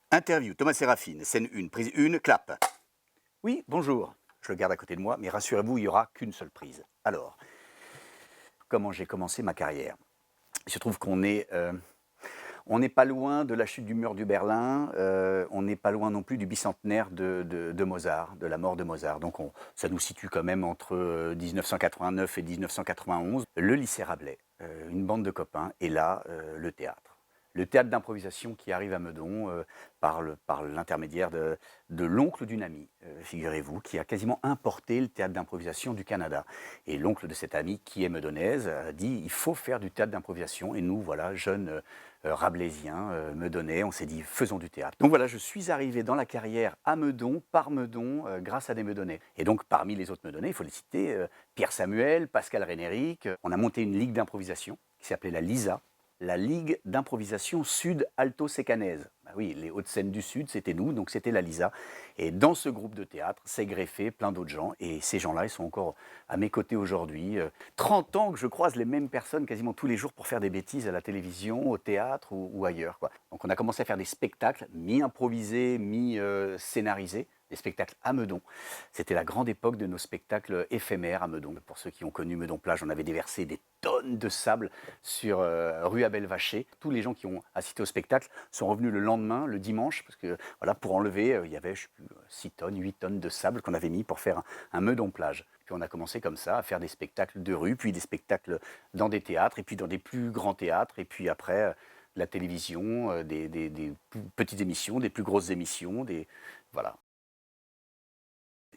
Interview, Thomas Séraphine, scène 1, prise 1, clap. Oui, bonjour, je le garde à côté de moi, mais rassurez-vous, il n'y aura qu'une seule prise. Alors, comment j'ai commencé ma carrière? Il se trouve qu'on est, on n'est pas loin de la chute du mur du Berlin, on n'est pas loin non plus du bicentenaire de Mozart, de la mort de Mozart. Donc ça nous situe quand même entre 1989 et 1991. Le lycée Rabelais, une bande de copains, et là, le théâtre. Le théâtre d'improvisation qui arrive à Meudon par l'intermédiaire de l'oncle d'une amie, figurez-vous, qui a quasiment importé le théâtre d'improvisation du Canada. Et l'oncle de cette amie, qui est meudonnaise, a dit il faut faire du théâtre d'improvisation. Et nous, voilà, jeunes rabelaisiens, meudonnais, on s'est dit faisons du théâtre. Donc voilà, je suis arrivé dans la carrière à Meudon, par Meudon, grâce à des meudonnais. Et donc parmi les autres meudonnais, il faut les citer, Pierre Samuel, Pascal Rénéric. On a monté une ligue d'improvisation qui s'appelait la LISA, la Ligue d'improvisation sud-alto-sécanaise. Ben oui, les Hauts-de-Seine du Sud, c'était nous, donc c'était la LISA. Et dans ce groupe de théâtre s'est greffé plein d'autres gens. Et ces gens-là, ils sont encore à mes côtés aujourd'hui. 30 ans que je croise les mêmes personnes quasiment tous les jours pour faire des bêtises à la télévision, au théâtre ou ailleurs, quoi. Donc on a commencé à faire des spectacles, mi-improvisés, mi-scénarisés. Des spectacles à Meudon. C'était la grande époque de nos spectacles éphémères à Meudon. Pour ceux qui ont connu Meudon-Plage, on avait déversé des tonnes de sable sur rue Abel Vacher. Tous les gens qui ont assisté au spectacle sont revenus le lendemain, le dimanche, parce que voilà, pour enlever, il y avait, je sais plus, 6 tonnes, 8 tonnes de sable qu'on avait mis pour faire un Meudon-Plage. Puis on a commencé comme ça à faire des spectacles de rue, puis des spectacles dans des théâtres, et puis dans des plus grands théâtres, et puis après la télévision, des petites émissions, des plus grosses émissions, voilà.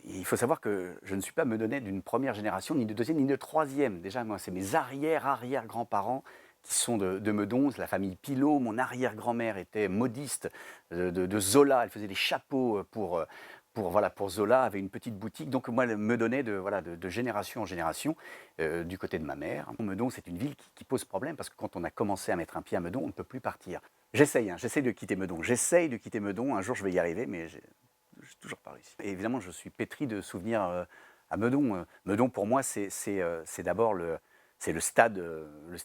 Il faut savoir que je ne suis pas meudonnais d'une première génération, ni de deuxième, ni de troisième. Déjà, moi, c'est mes arrière-arrière-grands-parents qui sont de Meudon, c'est la famille Pilot. Mon arrière-grand-mère était modiste de Zola. Elle faisait des chapeaux pour Zola, avait une petite boutique. Donc moi, elle me donnait de génération en génération du côté de ma mère. Meudon, c'est une ville qui pose problème parce que quand on a commencé à mettre un pied à Meudon, on ne peut plus partir. J'essaye de quitter Meudon. J'essaye de quitter Meudon. Un jour, je vais y arriver, mais je n'ai toujours pas réussi. Et évidemment, je suis pétri de souvenirs à Meudon. Meudon, pour moi, c'est d'abord c'est le stade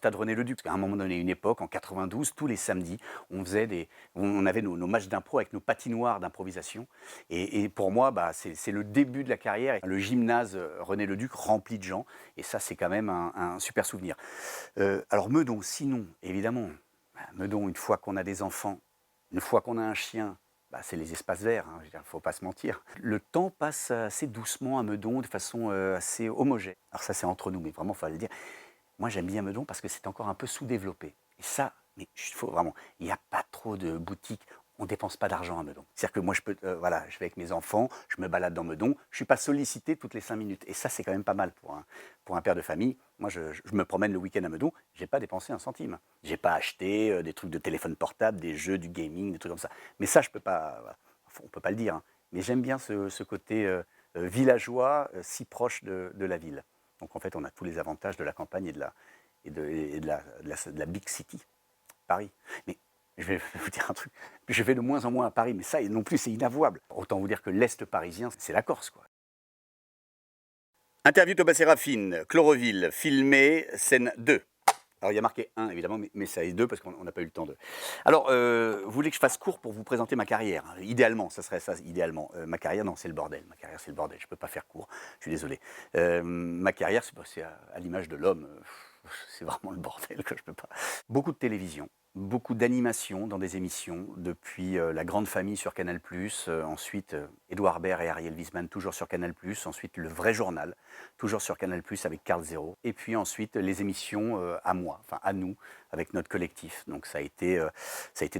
René-le-Duc. Parce qu'à un moment donné, une époque, en 92, tous les samedis, on avait nos matchs d'impro avec nos patinoires d'improvisation. Et pour moi, bah, c'est le début de la carrière. Le gymnase René-le-Duc rempli de gens. Et ça, c'est quand même un super souvenir. Alors Meudon, sinon, évidemment, Meudon, une fois qu'on a des enfants, une fois qu'on a un chien, bah, c'est les espaces verts, il ne faut pas se mentir. Le temps passe assez doucement à Meudon, de façon assez homogène. Alors ça, c'est entre nous, mais vraiment, il faut le dire. Moi, j'aime bien Meudon parce que c'est encore un peu sous-développé. Et ça, mais il faut vraiment, il n'y a pas trop de boutiques. On ne dépense pas d'argent à Meudon. C'est-à-dire que moi, voilà, je vais avec mes enfants, je me balade dans Meudon, je ne suis pas sollicité toutes les 5 minutes. Et ça, c'est quand même pas mal pour un père de famille. Moi, je me promène le week-end à Meudon, je n'ai pas dépensé un centime. Je n'ai pas acheté des trucs de téléphone portable, des jeux, du gaming, des trucs comme ça. Mais ça, je peux pas, voilà, on ne peut pas le dire. Mais j'aime bien ce côté villageois, si proche de la ville. Donc en fait, on a tous les avantages de la campagne et de la big city, Paris. Mais je vais vous dire un truc, je vais de moins en moins à Paris, mais ça non plus, c'est inavouable. Autant vous dire que l'Est parisien, c'est la Corse, quoi. Interview Thomas Séraphine, Chloroville, filmé, scène 2. Alors il y a marqué 1 évidemment, mais ça est 2 parce qu'on n'a pas eu le temps de. Alors, vous voulez que je fasse court pour vous présenter ma carrière? Idéalement, ça serait ça, idéalement. Ma carrière, non, c'est le bordel. Ma carrière, c'est le bordel. Je ne peux pas faire court. Je suis désolé. Ma carrière, c'est à l'image de l'homme. C'est vraiment le bordel que je ne peux pas. Beaucoup de télévision, beaucoup d'animation dans des émissions, depuis La Grande Famille sur Canal+, ensuite Édouard Baird et Ariel Wiesman, toujours sur Canal+, ensuite Le Vrai Journal, toujours sur Canal+, avec Carl Zero, et puis ensuite les émissions à moi, enfin à nous, avec notre collectif. Donc ça a été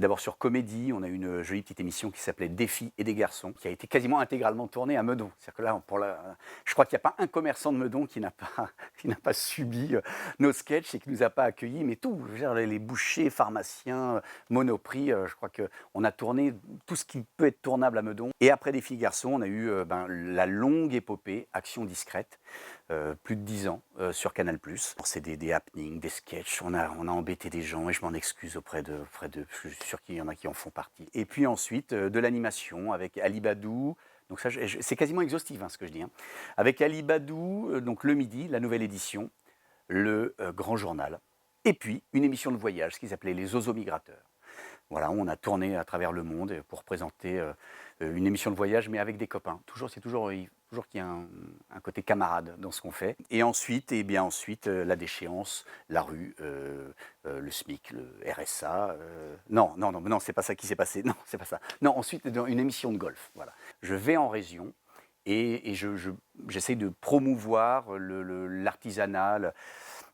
d'abord sur Comédie, on a eu une jolie petite émission qui s'appelait Des filles et des garçons, qui a été quasiment intégralement tournée à Meudon. C'est-à-dire que là, je crois qu'il n'y a pas un commerçant de Meudon qui n'a pas subi nos sketchs et qui ne nous a pas accueillis, mais tout, je veux dire, les bouchers, pharmaciens, Monoprix, je crois qu'on a tourné tout ce qui peut être tournable à Meudon. Et après Des filles et garçons, on a eu la longue épopée Action discrète, plus de 10 ans sur Canal+. C'est des happenings, des sketchs, on a embêté des gens et je m'en excuse auprès de, je suis sûr qu'il y en a qui en font partie. Et puis ensuite de l'animation avec Ali Badou. Donc ça, c'est quasiment exhaustif ce que je dis. Avec Ali Badou, donc le midi, la nouvelle édition, le Grand Journal. Et puis une émission de voyage, ce qu'ils appelaient les Oiseaux Migrateurs. Voilà, on a tourné à travers le monde pour présenter une émission de voyage, mais avec des copains. C'est toujours qu'il y a un côté camarade dans ce qu'on fait. Et ensuite, la déchéance, la rue, le SMIC, le RSA. Non, c'est pas ça qui s'est passé. Non, c'est pas ça. Non, ensuite, dans une émission de golf. Voilà. Je vais en région et j'essaye de promouvoir l'artisanat,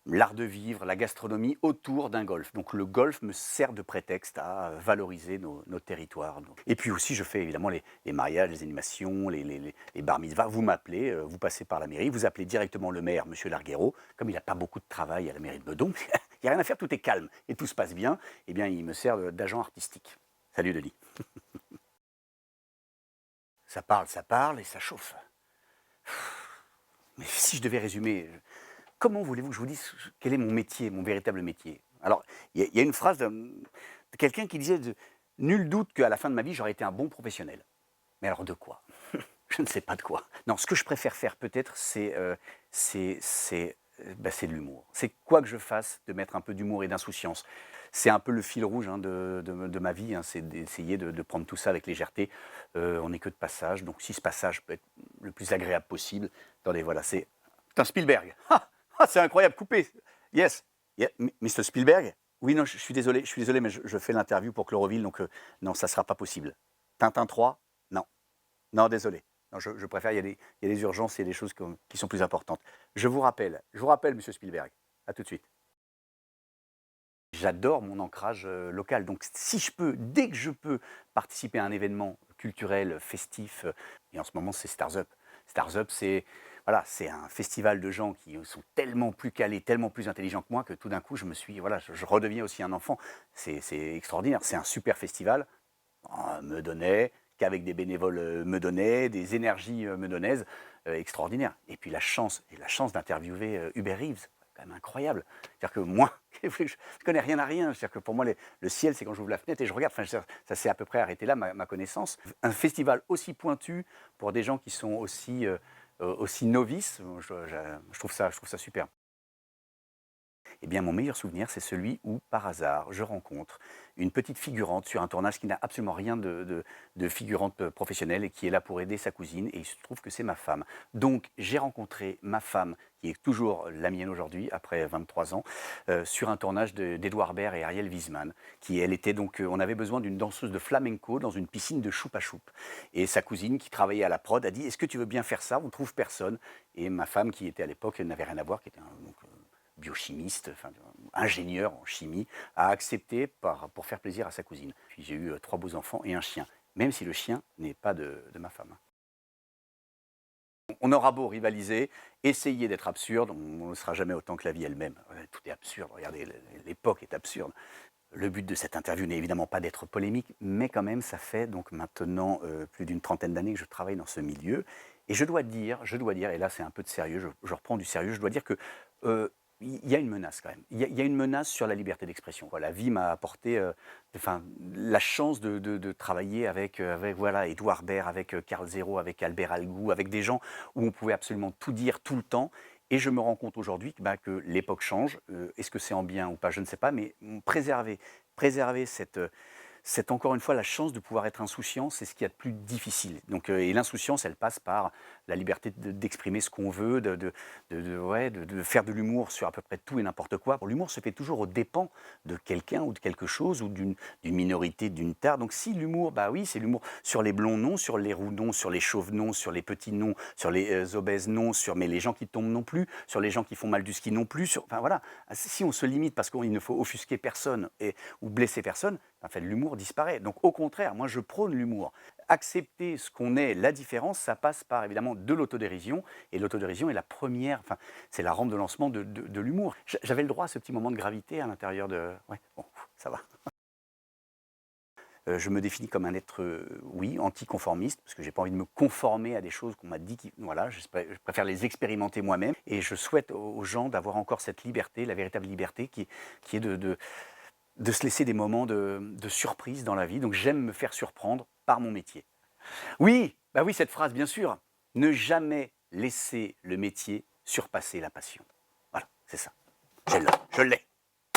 l'art de vivre, la gastronomie autour d'un golf. Donc le golf me sert de prétexte à valoriser nos territoires. Et puis aussi, je fais évidemment les mariages, les animations, les bar mitzvahs. Vous m'appelez, vous passez par la mairie, vous appelez directement le maire, M. Larguero. Comme il n'a pas beaucoup de travail à la mairie de Meudon, il n'y a rien à faire, tout est calme et tout se passe bien, eh bien il me sert d'agent artistique. Salut Denis. Ça parle et ça chauffe. Mais si je devais résumer... Comment voulez-vous que je vous dise quel est mon métier, mon véritable métier? Alors, il y a une phrase de quelqu'un qui disait « Nul doute qu'à la fin de ma vie, j'aurais été un bon professionnel. » Mais alors de quoi? Je ne sais pas de quoi. Non, ce que je préfère faire peut-être, c'est de l'humour. C'est quoi que je fasse, de mettre un peu d'humour et d'insouciance. C'est un peu le fil rouge de ma vie, c'est d'essayer de prendre tout ça avec légèreté. On n'est que de passage, donc si ce passage peut être le plus agréable possible, attendez, voilà, c'est... Putain, Spielberg. Ah, c'est incroyable, coupé. Yes. Yeah. Mr. Spielberg? Oui, non, je suis désolé, mais je fais l'interview pour Chloroville, donc non, ça ne sera pas possible. Tintin 3? Non. Non, désolé. Non, je préfère, il y a des urgences, il y a des choses qui sont plus importantes. Je vous rappelle, Monsieur Spielberg. À tout de suite. J'adore mon ancrage local, donc si je peux, dès que je peux participer à un événement culturel, festif, et en ce moment c'est Stars Up. Stars Up, c'est un festival de gens qui sont tellement plus calés, tellement plus intelligents que moi, que tout d'un coup, je redeviens aussi un enfant. C'est extraordinaire. C'est un super festival. Qu'avec des bénévoles meudonnais, des énergies meudonnaises, extraordinaires. Et puis la chance d'interviewer Hubert Reeves, quand même incroyable. C'est-à-dire que moi, je ne connais rien à rien. C'est-à-dire que pour moi, le ciel, c'est quand j'ouvre la fenêtre et je regarde. Enfin, ça s'est à peu près arrêté là, ma connaissance. Un festival aussi pointu pour des gens qui sont aussi novices, je trouve ça super. Eh bien, mon meilleur souvenir, c'est celui où, par hasard, je rencontre une petite figurante sur un tournage qui n'a absolument rien de figurante professionnelle et qui est là pour aider sa cousine, et il se trouve que c'est ma femme. Donc, j'ai rencontré ma femme, qui est toujours la mienne aujourd'hui, après 23 ans, sur un tournage d'Edouard Baird et Ariel Wiesman, elle était donc, on avait besoin d'une danseuse de flamenco dans une piscine de choupa choup. Et sa cousine, qui travaillait à la prod, a dit « Est-ce que tu veux bien faire ça? On ne trouve personne. » Et ma femme, qui était à l'époque, n'avait rien à voir, qui était biochimiste, ingénieur en chimie, a accepté pour faire plaisir à sa cousine. Puis j'ai eu 3 beaux enfants et un chien, même si le chien n'est pas de ma femme. On aura beau rivaliser, essayer d'être absurde, on ne sera jamais autant que la vie elle-même. Tout est absurde, regardez, l'époque est absurde. Le but de cette interview n'est évidemment pas d'être polémique, mais quand même, ça fait donc maintenant plus d'une trentaine d'années que je travaille dans ce milieu. Et je dois dire, et là c'est un peu de sérieux, je reprends du sérieux, je dois dire que il y a une menace quand même. Il y a une menace sur la liberté d'expression. La vie m'a apporté la chance de travailler avec Edouard Baird, avec Karl Zéro, avec Albert Algou, avec des gens où on pouvait absolument tout dire tout le temps. Et je me rends compte aujourd'hui que l'époque change. Est-ce que c'est en bien ou pas? Je ne sais pas, mais préserver cette encore une fois la chance de pouvoir être insouciant, c'est ce qu'il y a de plus difficile. Donc, et l'insouciance, elle passe par la liberté d'exprimer ce qu'on veut, de faire de l'humour sur à peu près tout et n'importe quoi. L'humour se fait toujours aux dépens de quelqu'un ou de quelque chose ou d'une minorité, d'une tare. Donc si l'humour, oui, c'est l'humour sur les blonds non, sur les roux non, sur les chauves non, sur les petits non, sur les obèses non, mais les gens qui tombent non plus, sur les gens qui font mal du ski non plus. Enfin voilà, si on se limite parce qu'il ne faut offusquer personne ou blesser personne, en fait, l'humour disparaît. Donc au contraire, moi je prône l'humour. Accepter ce qu'on est, la différence, ça passe par évidemment de l'autodérision. Et l'autodérision est la première, c'est la rampe de lancement de l'humour. J'avais le droit à ce petit moment de gravité à l'intérieur de... Ouais, bon, ça va. Je me définis comme un être, anticonformiste, parce que je n'ai pas envie de me conformer à des choses qu'on m'a dit. Je préfère les expérimenter moi-même. Et je souhaite aux gens d'avoir encore cette liberté, la véritable liberté, qui est de se laisser des moments de surprise dans la vie. Donc j'aime me faire surprendre par mon métier. Oui, cette phrase, bien sûr. Ne jamais laisser le métier surpasser la passion. Voilà, c'est ça. Je l'ai.